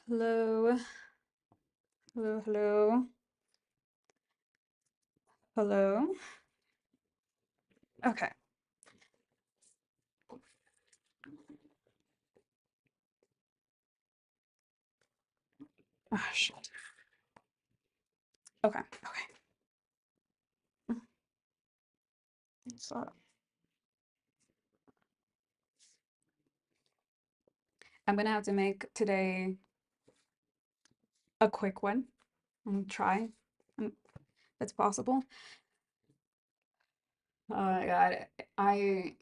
Hello, hello, hello, hello. Okay. Oh, shit. Okay, okay. So I'm gonna have to make today a quick one and try if it's possible. Oh my God, I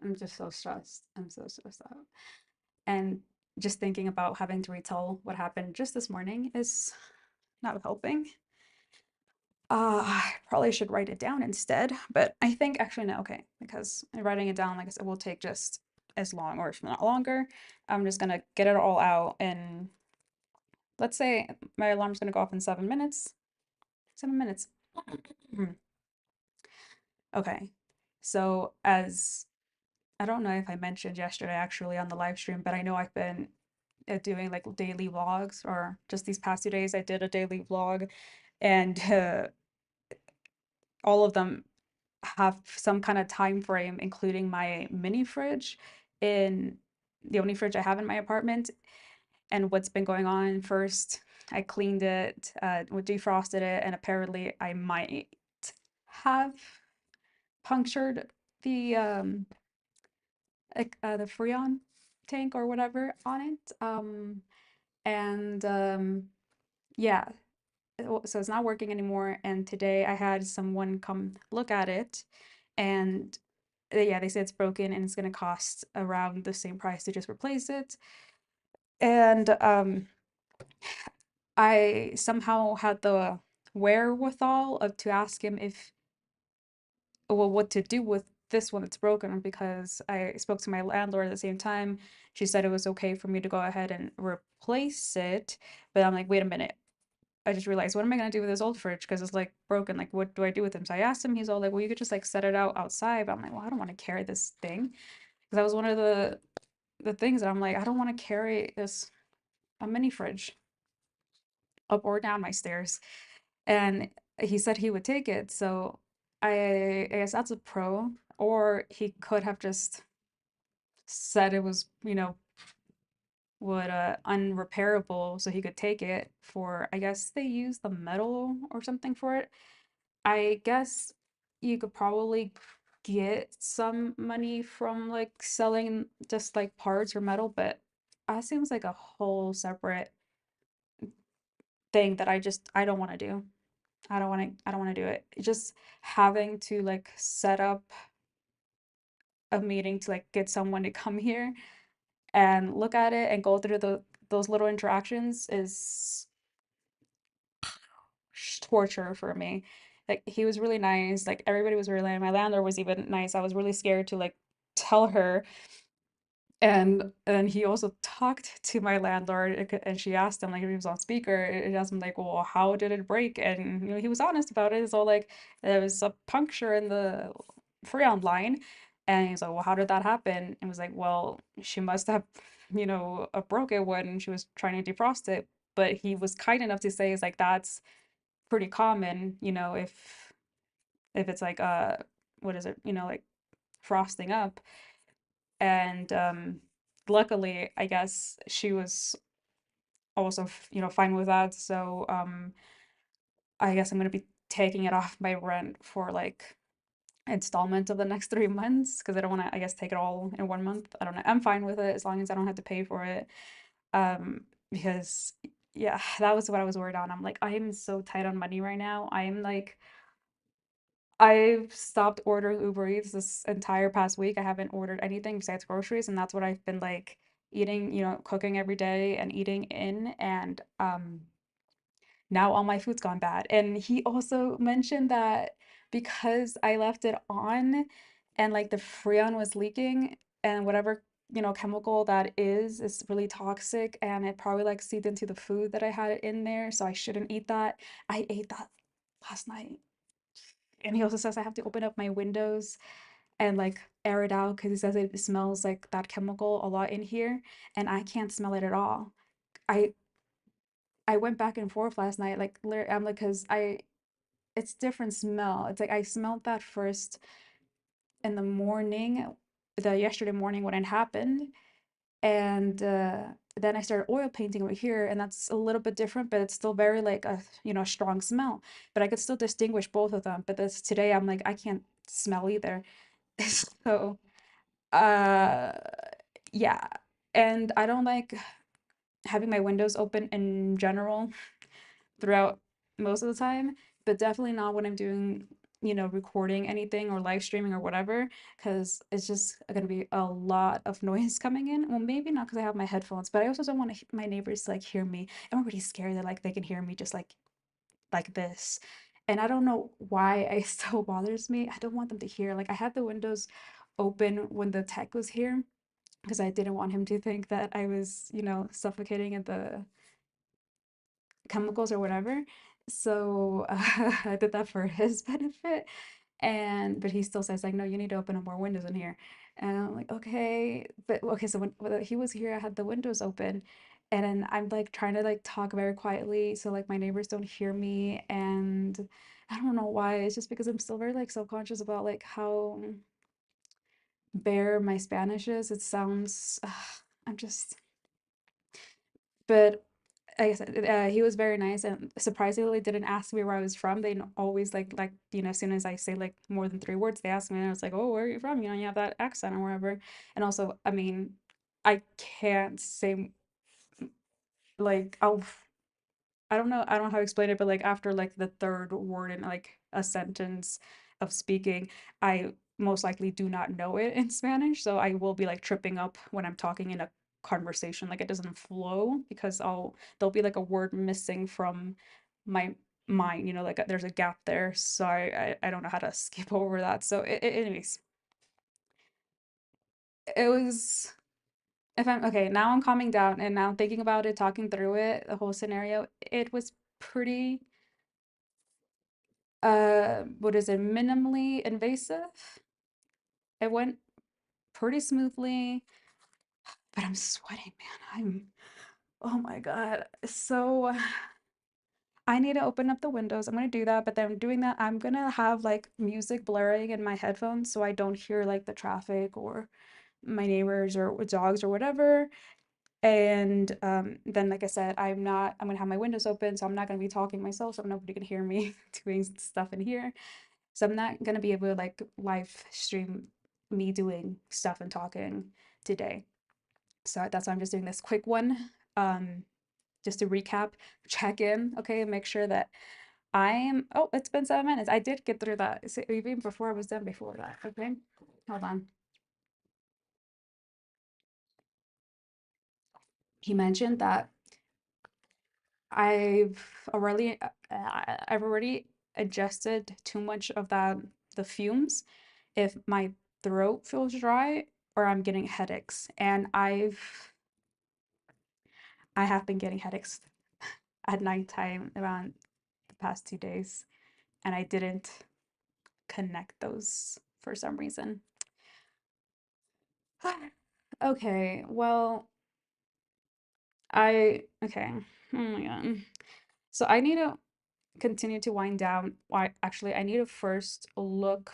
am just so stressed. I'm so stressed out. And just thinking about having to retell what happened just this morning is not helping. I probably should write it down instead, but I think actually no, okay, because writing it down, like I said, will take just as long or if not longer. I'm just gonna get it all out and let's say my alarm's gonna go off in 7 minutes. 7 minutes. Okay. So as I don't know if I mentioned yesterday actually on the live stream, but I know I've been doing like daily vlogs or just these past 2 days I did a daily vlog and all of them have some kind of time frame, including my mini fridge in the only fridge I have in my apartment. And what's been going on first, I cleaned it, we defrosted it, and apparently I might have punctured the the Freon tank or whatever on it. And yeah, so it's not working anymore. And today I had someone come look at it, and yeah, they said it's broken and it's gonna cost around the same price to just replace it. And I somehow had the wherewithal of to ask him if well what to do with this one that's broken because I spoke to my landlord at the same time. She said it was okay for me to go ahead and replace it, but I'm like, wait a minute. I just realized, what am I gonna do with this old fridge? Because it's like broken. Like, what do I do with him? So I asked him. He's all like, well, you could just like set it out outside. But I'm like, well, I don't want to carry this thing because that was one of the things that I'm like, I don't want to carry this a mini fridge up or down my stairs. And he said he would take it. So I guess that's a pro. Or he could have just said it was, would unrepairable so he could take it for, I guess they use the metal or something for it. I guess you could probably get some money from like selling just like parts or metal, but that seems like a whole separate thing that I don't want to do. I don't want to do it. Just having to like set up a meeting to like get someone to come here and look at it and go through those little interactions is torture for me. Like he was really nice. Like everybody was really nice. My landlord was even nice. I was really scared to like tell her. And he also talked to my landlord and she asked him like if he was on speaker. It asked him like, well, how did it break? And he was honest about it. So like there was a puncture in the Freon line. And he's like, well, how did that happen? And was like, well, she must have, broke it when she was trying to defrost it. But he was kind enough to say, it's like, that's pretty common, if it's like what is it, like frosting up. And luckily, I guess she was also, fine with that. So I guess I'm gonna be taking it off my rent for like installment of the next 3 months because I don't want to, I guess, take it all in 1 month. I don't know. I'm fine with it as long as I don't have to pay for it. Because yeah, that was what I was worried on. I'm like, I am so tight on money right now. I am like I've stopped ordering Uber Eats this entire past week. I haven't ordered anything besides groceries, and that's what I've been like eating, cooking every day and eating in. And now all my food's gone bad. And he also mentioned that because I left it on and like the Freon was leaking and whatever, chemical that is really toxic and it probably like seeped into the food that I had in there, so I shouldn't eat that. I ate that last night. And he also says I have to open up my windows and like air it out because he says it smells like that chemical a lot in here and I can't smell it at all. I I went back and forth last night, like, I'm like, cause it's different smell. It's like I smelled that first in the morning, the yesterday morning when it happened, and then I started oil painting over here, and that's a little bit different, but it's still very like a strong smell. But I could still distinguish both of them. But this today, I'm like I can't smell either. So uh, yeah, and I don't like having my windows open in general throughout most of the time, but definitely not when I'm doing, recording anything or live streaming or whatever, because it's just going to be a lot of noise coming in. Well, maybe not because I have my headphones, but I also don't want my neighbors to like hear me. I'm already scared that like they can hear me just like this. And I don't know why it still bothers me. I don't want them to hear. Like I had the windows open when the tech was here because I didn't want him to think that I was, suffocating in the chemicals or whatever. So I did that for his benefit. But he still says like, no, you need to open up more windows in here. And I'm like, okay, but okay. So when he was here, I had the windows open, and then I'm like trying to like talk very quietly so like my neighbors don't hear me. And I don't know why. It's just because I'm still very like self-conscious about like how bare my Spanish is. It sounds, I'm just, but like I said, he was very nice and surprisingly didn't ask me where I was from. They always as soon as I say like more than three words, they ask me, and I was like, "Oh, where are you from? You have that accent or wherever." And also, I mean, I can't say like I don't know how to explain it, but like after like the third word in like a sentence of speaking, I most likely do not know it in Spanish. So I will be like tripping up when I'm talking in a conversation. Like it doesn't flow because there'll be like a word missing from my mind, like there's a gap there. So I don't know how to skip over that. So anyways, it was if I'm okay, now I'm calming down and now thinking about it, talking through it, the whole scenario, it was pretty what is it, minimally invasive. It went pretty smoothly, but I'm sweating, man. Oh my God. So I need to open up the windows. I'm gonna do that, but then doing that, I'm gonna have like music blaring in my headphones so I don't hear like the traffic or my neighbors or dogs or whatever. And then, like I said, I'm gonna have my windows open, so I'm not gonna be talking myself, so nobody can hear me doing stuff in here. So I'm not gonna be able to like live stream me doing stuff and talking today. So that's why I'm just doing this quick one. Um, just to recap, check in, okay, make sure that oh, it's been 7 minutes. I did get through that. Even before I was done before that. Okay. Hold on. He mentioned that I've I've already adjusted too much of the fumes if my throat feels dry or I'm getting headaches. And I have been getting headaches at nighttime around the past 2 days, and I didn't connect those for some reason. Okay, well, okay. Oh my God. So I need to continue to wind down. Why, actually, I need to first look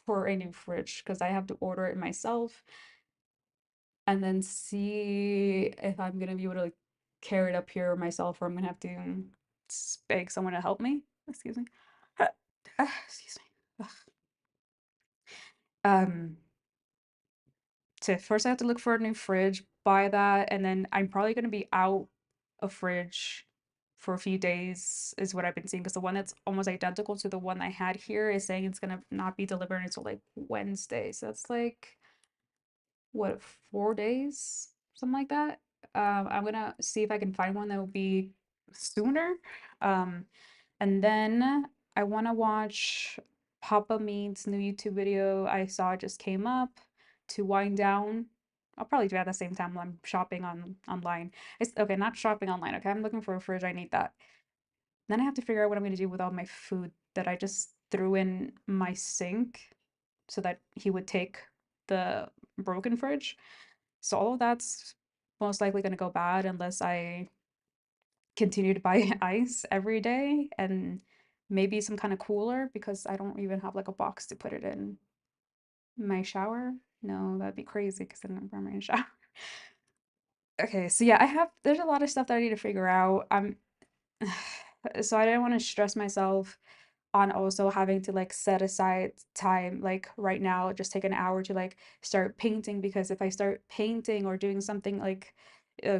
for a new fridge because I have to order it myself and then see if I'm gonna be able to like, carry it up here myself or I'm gonna have to beg someone to help me. Excuse me. Excuse me. Ugh. Um, to first I have to look for a new fridge, buy that, and then I'm probably gonna be out of fridge for a few days is what I've been seeing because the one that's almost identical to the one I had here is saying it's gonna not be delivered until like Wednesday. So that's like what, 4 days, something like that. I'm gonna see if I can find one that will be sooner. Um, and then I want to watch Papa Meat's new YouTube video I saw it just came up to wind down. I'll probably do it at the same time while I'm shopping online. It's okay, not shopping online. Okay, I'm looking for a fridge. I need that. Then I have to figure out what I'm gonna do with all my food that I just threw in my sink so that he would take the broken fridge. So all of that's most likely gonna go bad unless I continue to buy ice every day and maybe some kind of cooler because I don't even have like a box to put it in my shower. No, that'd be crazy because then I'm in the shower. Okay, so yeah, there's a lot of stuff that I need to figure out. So I didn't want to stress myself on also having to like set aside time like right now, just take an hour to like start painting because if I start painting or doing something like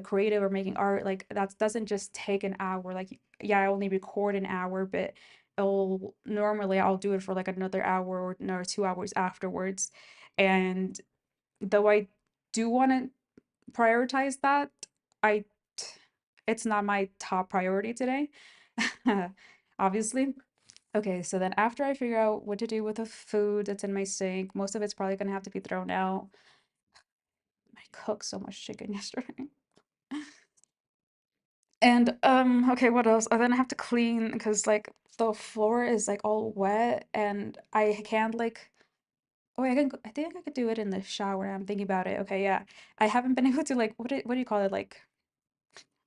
creative or making art, like that doesn't just take an hour. Like yeah, I only record an hour, but it'll normally I'll do it for like another hour or another 2 hours afterwards. And though I do want to prioritize that, I it's not my top priority today. Obviously. Okay, so then after I figure out what to do with the food that's in my sink, most of it's probably gonna have to be thrown out. I cooked so much chicken yesterday. And okay, what else? Then I have to clean because like the floor is like all wet and I can't like oh I think I could do it in the shower. I'm thinking about it. Okay, yeah. I haven't been able to like what do you call it? Like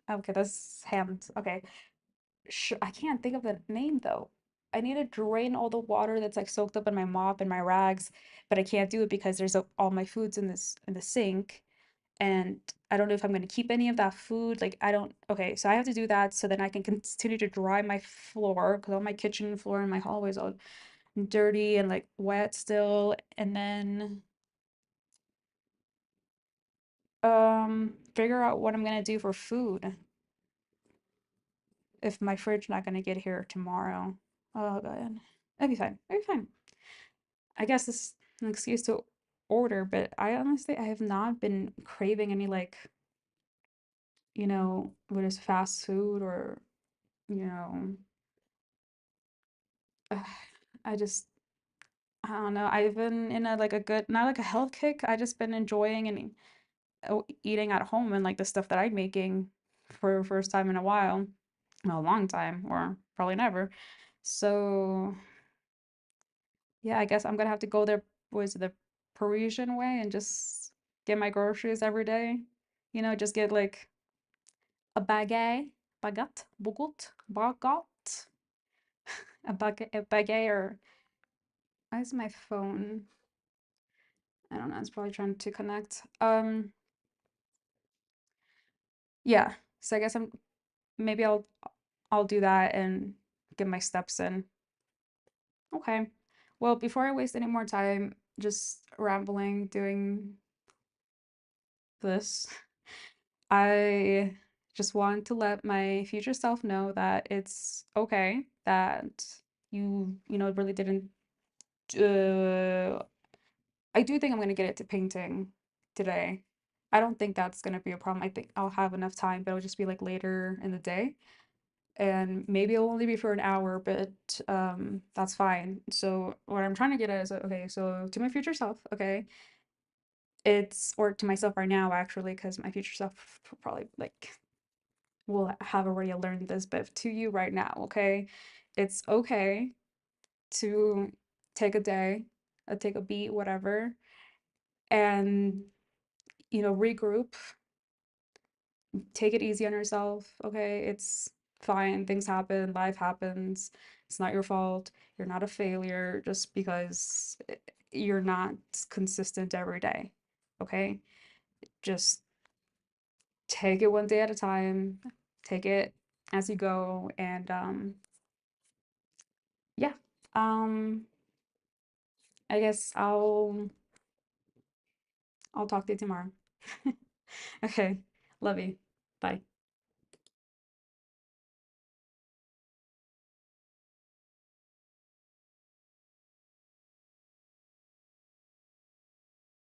okay, that's hand. Okay. I can't think of the name though. I need to drain all the water that's like soaked up in my mop and my rags, but I can't do it because there's all my food's in this in the sink, and I don't know if I'm gonna keep any of that food. Like I don't. Okay, so I have to do that so then I can continue to dry my floor because all my kitchen floor and my hallway is all dirty and like wet still, and then figure out what I'm gonna do for food if my fridge not gonna get here tomorrow. Oh God. It'll be fine. It'll be fine. I guess this is an excuse to order, but I honestly I have not been craving any like, what is fast food or, you know, ugh, I just I don't know. I've been in a like a good not like a health kick. I just been enjoying and eating at home and like the stuff that I'm making for first time in a while, a long time, or probably never. So yeah, I guess I'm gonna have to go there was the Parisian way and just get my groceries every day. Just get like a baguette, a baguette, or why is my phone? I don't know. It's probably trying to connect. Yeah. So I guess maybe I'll do that and get my steps in. Okay. Well, before I waste any more time just rambling, doing this. I just want to let my future self know that it's okay that really didn't. Uh, I do think I'm gonna get it to painting today. I don't think that's gonna be a problem. I think I'll have enough time, but it'll just be like later in the day, and maybe it'll only be for an hour, but that's fine. So what I'm trying to get at is okay. So to my future self, okay, or to myself right now actually, because my future self probably like will have already learned this, but to you right now, okay? It's okay to take a day, take a beat, whatever, and regroup, take it easy on yourself, okay? It's fine. Things happen, life happens. It's not your fault. You're not a failure just because you're not consistent every day, okay? Just take it one day at a time, take it as you go, and yeah. Um, I guess I'll talk to you tomorrow. Okay. Love you. Bye.